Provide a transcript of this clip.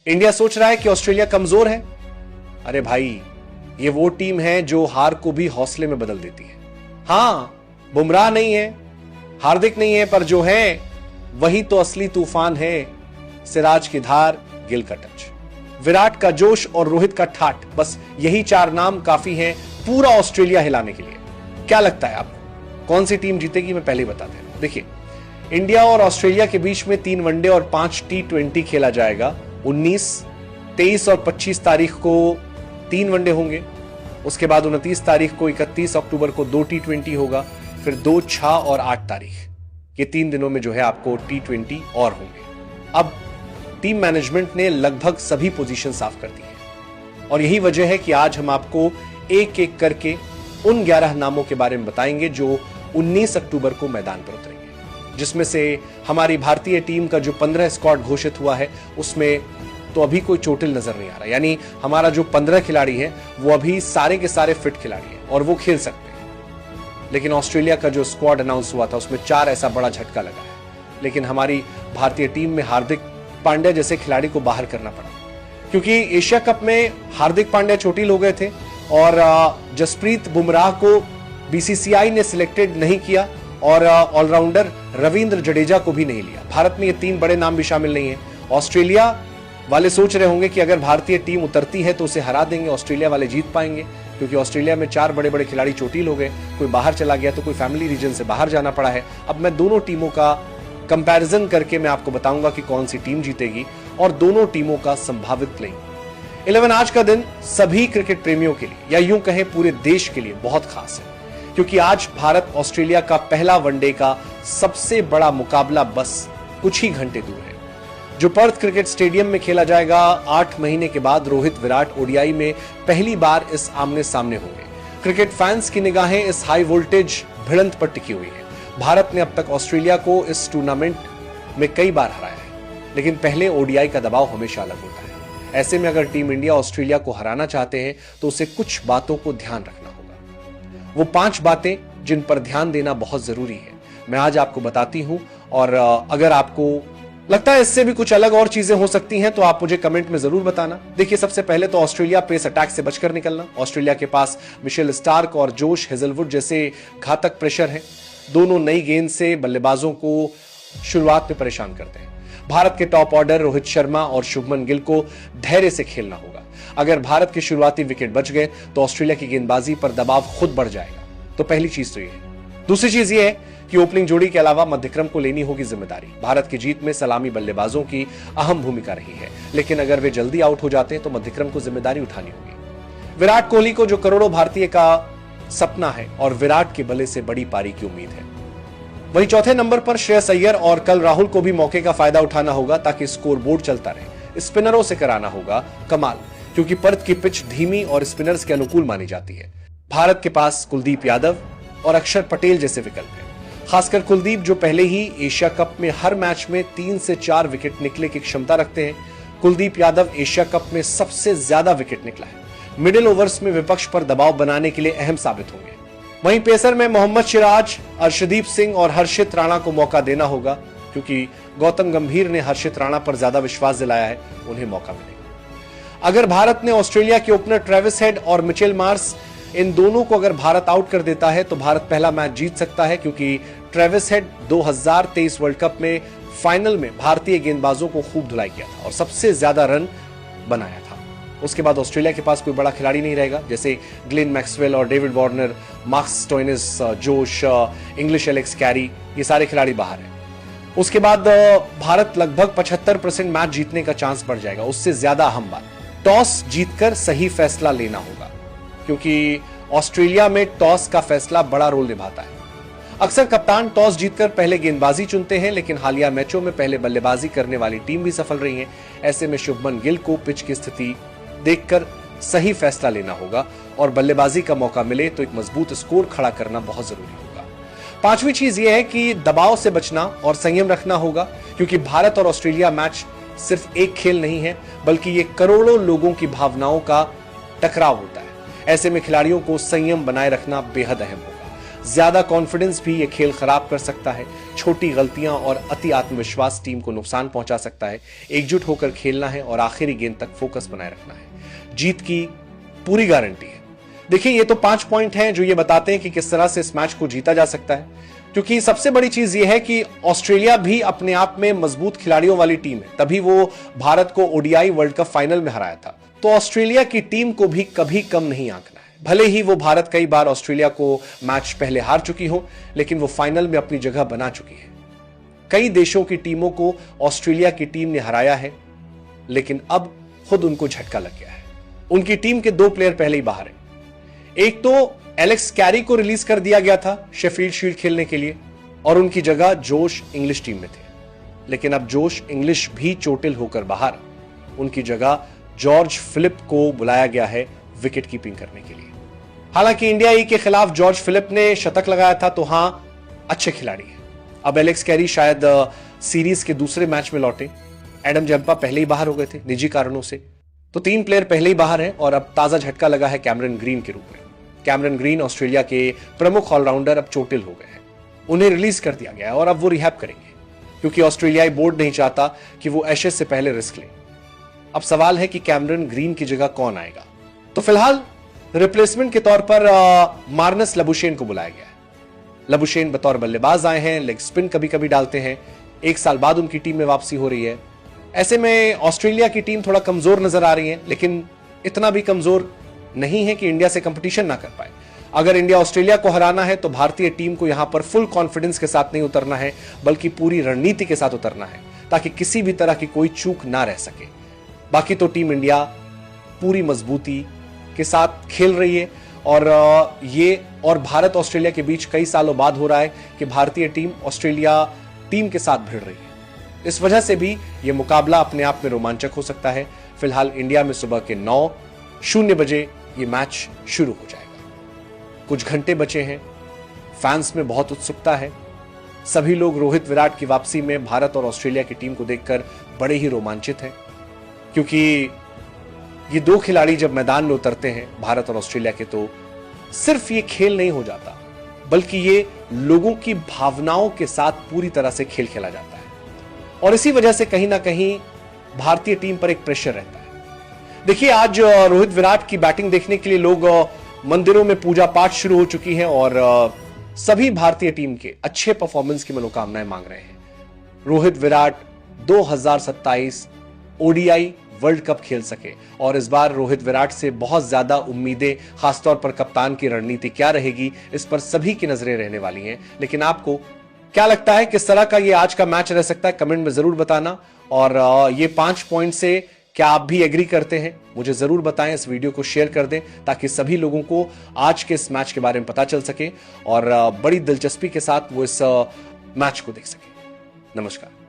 India सोच रहा है कि ऑस्ट्रेलिया कमजोर है। अरे भाई, ये वो टीम है जो हार को भी हौसले में बदल देती है। हां, बुमराह नहीं है, हार्दिक नहीं है, पर जो है वही तो असली तूफान है। सिराज की धार, गिल का टच, विराट का जोश और रोहित का ठाठ, बस यही 4 नाम काफी हैं पूरा ऑस्ट्रेलिया हिलाने के लिए। क्या लगता है आपको कौन सी टीम जीतेगी? मैं पहले ही बता दें। देखिए, इंडिया और ऑस्ट्रेलिया के बीच में 3 वनडे और 5 T20 खेला जाएगा। 19, 23 और 25 तारीख को 3 वनडे होंगे। उसके बाद 29 तारीख को 31 अक्टूबर को 2 T20 होगा। फिर 2, 6 और 8 तारीख, ये 3 दिनों में जो है आपको T20 और होंगे। अब टीम मैनेजमेंट ने लगभग सभी पोजीशन साफ कर दी है और यही वजह है कि आज हम आपको एक एक करके उन 11 नामों के बारे में बताएंगे जो 19 अक्टूबर को मैदान पर उतरेंगे, जिसमें से हमारी भारतीय टीम का जो 15 स्क्वाड घोषित हुआ है उसमें तो अभी कोई चोटिल नजर नहीं आ रहा। यानी हमारा जो 15 खिलाड़ी है वो अभी सारे के सारे फिट खिलाड़ी हैं और वो खेल सकते हैं। लेकिन ऑस्ट्रेलिया का जो स्क्वाड अनाउंस हुआ था उसमें 4 ऐसा बड़ा झटका लगा है। लेकिन हमारी भारतीय टीम में हार्दिक पांड्या जैसे खिलाड़ी को बाहर करना पड़ा, क्योंकि एशिया कप में हार्दिक पांड्या चोटिल हो गए थे और जसप्रीत बुमराह को बीसीसीआई ने सिलेक्टेड नहीं किया और ऑलराउंडर रविंद्र जडेजा को भी नहीं लिया। भारत में ये 3 बड़े नाम भी शामिल नहीं है। ऑस्ट्रेलिया वाले सोच रहे होंगे कि अगर भारतीय टीम उतरती है तो उसे हरा देंगे, ऑस्ट्रेलिया वाले जीत पाएंगे, क्योंकि ऑस्ट्रेलिया में 4 बड़े बड़े खिलाड़ी चोटिल हो गए, कोई बाहर चला गया तो कोई फैमिली रीजन से बाहर जाना पड़ा है। अब मैं दोनों टीमों का कंपैरिजन करके मैं आपको बताऊंगा कि कौन सी टीम जीतेगी और दोनों टीमों का संभावित प्लेइंग 11। आज का दिन सभी क्रिकेट प्रेमियों के लिए या यूं कहें पूरे देश के लिए बहुत खास है, क्योंकि आज भारत ऑस्ट्रेलिया का पहला वनडे का सबसे बड़ा मुकाबला बस कुछ ही घंटे दूर है, जो पर्थ क्रिकेट स्टेडियम में खेला जाएगा। 8 महीने के बाद रोहित विराट ओडीआई में पहली बार इस आमने सामने होंगे। क्रिकेट फैंस की निगाहें इस हाई वोल्टेज भिड़ंत पर टिकी हुई है। भारत ने अब तक ऑस्ट्रेलिया को इस टूर्नामेंट में कई बार हराया है, लेकिन पहले ओडीआई का दबाव हमेशा अलग होता है। ऐसे में अगर टीम इंडिया ऑस्ट्रेलिया को हराना चाहते हैं तो उसे कुछ बातों को ध्यान रखना होगा। वो 5 बातें जिन पर ध्यान देना बहुत जरूरी है, मैं आज आपको बताती हूं। और अगर आपको लगता है इससे भी कुछ अलग और चीजें हो सकती हैं तो आप मुझे कमेंट में जरूर बताना। देखिए, सबसे पहले तो ऑस्ट्रेलिया पेस अटैक से बचकर निकलना। ऑस्ट्रेलिया के पास मिशेल स्टार्क और जोश हेजलवुड जैसे घातक प्रेशर हैं। दोनों नई गेंद से बल्लेबाजों को शुरुआत में परेशान करते हैं। भारत के टॉप ऑर्डर रोहित शर्मा और शुभमन गिल को धैर्य से खेलना होगा। अगर भारत के शुरुआती विकेट बच गए तो ऑस्ट्रेलिया की गेंदबाजी पर दबाव खुद बढ़ जाएगा। तो पहली चीज तो ये है। दूसरी चीज ये है कि ओपनिंग जोड़ी के अलावा मध्यक्रम को लेनी होगी जिम्मेदारी। भारत की जीत में सलामी बल्लेबाजों की अहम भूमिका रही है, लेकिन अगर वे जल्दी आउट हो जाते हैं तो मध्यक्रम को जिम्मेदारी उठानी होगी। विराट कोहली को जो करोड़ों भारतीय का सपना है और विराट के बल्ले से बड़ी पारी की उम्मीद है। वहीं चौथे नंबर पर श्रेयस अय्यर और कल राहुल को भी मौके का फायदा उठाना होगा ताकि स्कोर बोर्ड चलता रहे। स्पिनरों से कराना होगा कमाल, क्योंकि पर्थ की पिच धीमी और स्पिनर्स के अनुकूल मानी जाती है। भारत के पास कुलदीप यादव और अक्षर पटेल जैसे विकल्प हैं, खासकर कुलदीप जो पहले ही एशिया कप में हर मैच में 3 से 4 विकेट निकले की क्षमता रखते हैं। कुलदीप यादव एशिया कप में सबसे ज्यादा विकेट निकला है। मिडिल ओवर्स में विपक्ष पर दबाव बनाने के लिए अहम साबित होंगे। वहीं पेसर में मोहम्मद सिराज, अर्शदीप सिंह और हर्षित राणा को मौका देना होगा, क्योंकि गौतम गंभीर ने हर्षित राणा पर ज्यादा विश्वास दिलाया है, उन्हें मौका मिलेगा। अगर भारत ने ऑस्ट्रेलिया के ओपनर ट्रेविस हेड और मिचेल मार्श, इन दोनों को अगर भारत आउट कर देता है तो भारत पहला मैच जीत सकता है, क्योंकि ट्रेविस हेड 2023 वर्ल्ड कप में फाइनल में भारतीय गेंदबाजों को खूब धुलाई किया था और सबसे ज्यादा रन बनाया था। उसके बाद ऑस्ट्रेलिया के पास कोई बड़ा खिलाड़ी नहीं रहेगा, जैसे ग्लेन मैक्सवेल और डेविड वार्नर, मार्कस स्टोइनिस, जोश, इंग्लिश एलेक्स कैरी, ये सारे खिलाड़ी बाहर हैं। उसके बाद भारत लगभग 75% मैच जीतने का चांस बढ़ जाएगा। उससे ज्यादा अहम बात, टॉस जीतकर सही फैसला लेना होगा, क्योंकि ऑस्ट्रेलिया में टॉस का फैसला बड़ा रोल निभाता है। अक्सर कप्तान टॉस जीतकर पहले गेंदबाजी चुनते हैं, लेकिन हालिया मैचों में पहले बल्लेबाजी करने वाली टीम भी सफल रही है। ऐसे में शुभमन गिल को पिच की स्थिति देखकर सही फैसला लेना होगा और बल्लेबाजी का मौका मिले तो एक मजबूत स्कोर खड़ा करना बहुत जरूरी होगा। 5वीं चीज यह है कि दबाव से बचना और संयम रखना होगा, क्योंकि भारत और ऑस्ट्रेलिया मैच सिर्फ एक खेल नहीं है, बल्कि ये करोड़ों लोगों की भावनाओं का टकराव होता है। ऐसे में खिलाड़ियों को संयम बनाए रखना बेहद अहम होगा। ज्यादा कॉन्फिडेंस भी ये खेल खराब कर सकता है। छोटी गलतियां और अति आत्मविश्वास टीम को नुकसान पहुंचा सकता है। एकजुट होकर खेलना है और आखिरी गेंद तक फोकस बनाए रखना है। जीत की पूरी गारंटी है। देखिए, ये तो 5 पॉइंट हैं जो ये बताते हैं कि किस तरह से इस मैच को जीता जा सकता है, क्योंकि सबसे बड़ी चीज ये है कि ऑस्ट्रेलिया भी अपने आप में मजबूत खिलाड़ियों वाली टीम है, तभी वो भारत को ओडीआई वर्ल्ड कप फाइनल में हराया था। तो ऑस्ट्रेलिया की टीम को भी कभी कम नहीं आंकना है। भले ही वो भारत कई बार ऑस्ट्रेलिया को मैच पहले हार चुकी हो, लेकिन वो फाइनल में अपनी जगह बना चुकी है। कई देशों की टीमों को ऑस्ट्रेलिया की टीम ने हराया है, लेकिन अब खुद उनको झटका लग गया है। उनकी टीम के 2 प्लेयर पहले ही बाहर हैं। एक तो एलेक्स कैरी को रिलीज कर दिया गया था शेफील्ड शील्ड खेलने के लिए, और उनकी जगह जोश इंग्लिश टीम में थे। लेकिन अब जोश इंग्लिश भी चोटिल होकर बाहर। उनकी जगह जॉर्ज फिलिप को बुलाया गया है विकेट कीपिंग करने के लिए। हालांकि इंडिया ई के खिलाफ जॉर्ज फिलिप ने शतक लगाया था, तो हां, अच्छे खिलाड़ी हैं। अब एलेक्स कैरी शायद सीरीज के दूसरे मैच में लौटे। एडम जंपा पहले ही बाहर हो गए थे निजी कारणों से, तो 3 प्लेयर पहले ही बाहर हैं और अब ताजा झटका लगा है कैमरन ग्रीन के रूप में। कैमरन ग्रीन ऑस्ट्रेलिया के प्रमुख ऑलराउंडर अब चोटिल हो गए हैं। उन्हें रिलीज कर दिया गया है और अब वो रिहैब करेंगे, क्योंकि ऑस्ट्रेलियाई बोर्ड नहीं चाहता कि वो एशेज से पहले रिस्क ले। अब सवाल है कि कैमरन ग्रीन की जगह कौन आएगा। तो फिलहाल रिप्लेसमेंट के तौर पर मार्नस लबुशेन को बुलाया गया है। लबुशेन बतौर बल्लेबाज आए हैं, लेग स्पिन कभी कभी डालते हैं। 1 साल बाद उनकी टीम में वापसी हो रही है। ऐसे में ऑस्ट्रेलिया की टीम थोड़ा कमजोर नजर आ रही है, लेकिन इतना भी कमजोर नहीं है कि इंडिया से कंपटीशन ना कर पाए। अगर इंडिया ऑस्ट्रेलिया को हराना है तो भारतीय टीम को यहां पर फुल कॉन्फिडेंस के साथ नहीं उतरना है, बल्कि पूरी रणनीति के साथ उतरना है, ताकि किसी भी तरह की कोई चूक ना रह सके। बाकी तो टीम इंडिया पूरी मजबूती के साथ खेल रही है, और भारत ऑस्ट्रेलिया के बीच कई सालों बाद हो रहा है कि भारतीय टीम ऑस्ट्रेलिया टीम के साथ भिड़ रही है। इस वजह से भी यह मुकाबला अपने आप में रोमांचक हो सकता है। फिलहाल इंडिया में सुबह के 9:00 बजे ये मैच शुरू हो जाएगा। कुछ घंटे बचे हैं, फैंस में बहुत उत्सुकता है। सभी लोग रोहित विराट की वापसी में भारत और ऑस्ट्रेलिया की टीम को देखकर बड़े ही रोमांचित हैं, क्योंकि ये 2 खिलाड़ी जब मैदान में उतरते हैं भारत और ऑस्ट्रेलिया के, तो सिर्फ ये खेल नहीं हो जाता, बल्कि ये लोगों की भावनाओं के साथ पूरी तरह से खेल खेला जाता है। और इसी वजह से कहीं ना कहीं भारतीय टीम पर एक प्रेशर रहता है। देखिए, आज रोहित विराट की बैटिंग देखने के लिए लोग मंदिरों में पूजा पाठ शुरू हो चुकी है, और सभी भारतीय टीम के अच्छे परफॉर्मेंस की मनोकामनाएं मांग रहे हैं। Rohit Virat 2027 ODI world cup खेल सके, और इस बार रोहित विराट से बहुत ज्यादा उम्मीदें, खासतौर पर कप्तान की रणनीति क्या रहेगी, इस पर सभी की नजरें रहने वाली हैं। लेकिन आपको क्या लगता है, किस तरह का ये आज का मैच रह सकता है, कमेंट में जरूर बताना। और ये 5 पॉइंट से क्या आप भी एग्री करते हैं, मुझे जरूर बताएं। इस वीडियो को शेयर कर दें ताकि सभी लोगों को आज के इस मैच के बारे में पता चल सके और बड़ी दिलचस्पी के साथ वो इस मैच को देख सके। नमस्कार।